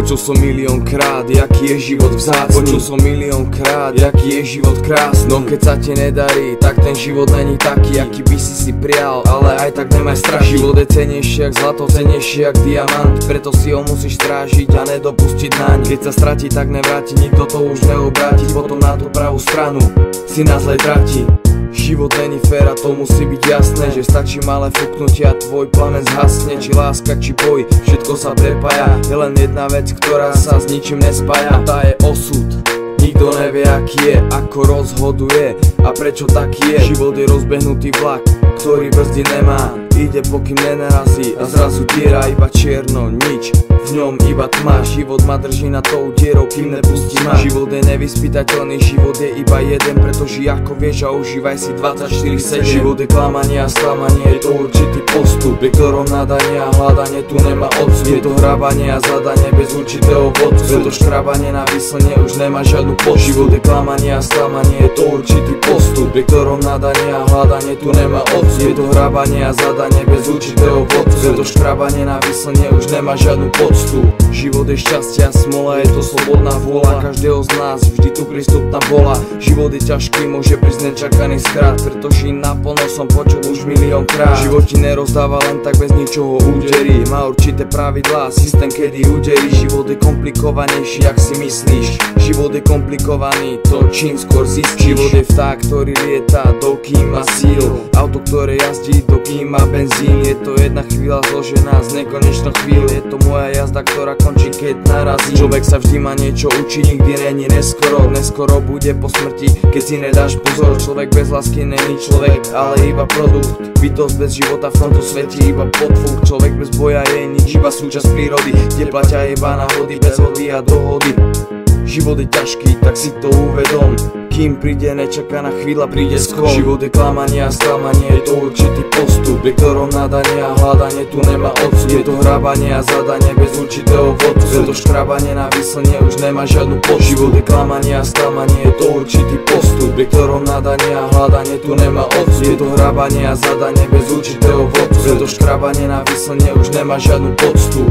Počul som miliónkrát, jaký je život vzácny. Počul som miliónkrát, jaký je život krásny. No keď sa ti nedarí, tak ten život není taký, aký by si prial, ale aj tak nemaj strach. Život je cenejší jak zlato, cenejší jak diamant, preto si ho musíš strážiť a nedopustiť naň. Keď sa stratí, tak nevráti, nikto to už neobráti, potom na tú pravú stranu si na zlej trati. Život není fér a to musí byť jasné, že stačí malé fúknutie a tvoj plamen zhasne. Či láska, či boj, všetko sa prepája. Je len jedna vec, ktorá sa s ničím nespája, a tá je osud. Nikto nevie, aký je, ako rozhoduje a prečo taký je. Život je rozbehnutý vlak, ktorý brzdy nemá, ide pokým nenarazí a zrazu diera iba čierno, nič, v ňom iba tma. Život ma drží na tou dierou, kým nepustí ma. Život je nevyspytateľný, život je iba jeden, preto žij ako vieš a užívaj si 24/7. Život je klamanie a sklamanie, je to určitý postup, pri ktorom nadanie a hľadanie tu nemá odstup. Je to hrabanie a zadanie bez určitého vodcu, preto škrabanie na výslne už nemá žiadnu poč. Život je klamanie a sklamanie, je to určitý postup, pri ktorom nadanie a hľadanie tu nemá odstup. Je to hrabanie a zadanie bez určitého vodcu, preto škrabanie na výslne už nemá žiadnu poctu. Život je šťastie a smola, je to slobodná vôľa každého z nás, vždy tu prístupná bola. Život je ťažký, môže prísť nečakaný skrat, pretože naplno som počul už miliónkrát. Život ti nerozdáva len tak bez ničoho údery, má určité pravidlá, systém kedy uderí. Život je komplikovanejší, jak si myslíš. Život je komplikovaný, to čím skôr zistíš. Život je vták, ktorý lieta, dokým má síl, auto, ktoré jazdí, dokým má benzín. Je to jedna chvíľa zložená z nekonečných chvíľ, je to moja jazda, ktorá končí, keď narazí. Človek sa vždy má niečo učiť, nikdy není neskoro. Neskoro bude po smrti, keď si nedáš pozor. Človek bez lásky není človek, ale iba produkt. Bytosť bez života v tomto svete iba podfúk. Človek bez boja je nič, iba súčasť prírody, kde platia iba náhody, bez hody a dohody. Život je ťažký, tak si to uvedom, kým príde nečakaná chvíľa, príde sklon. Život je klamanie a sklamanie, je to určitý postup, pri ktorom nadanie a hľadanie tu nemá odstup. Je to hrabanie a zadanie bez určitého vodcu, preto škrabanie na výslne už nemá žiadnu poč. Život je klamanie a sklamanie, je to určitý postup, pri ktorom nadanie a hľadanie tu nemá odstup. Je to hrabanie a zadanie bez určitého vodcu, preto škrabanie na výslne už nemá žiadnu poctu.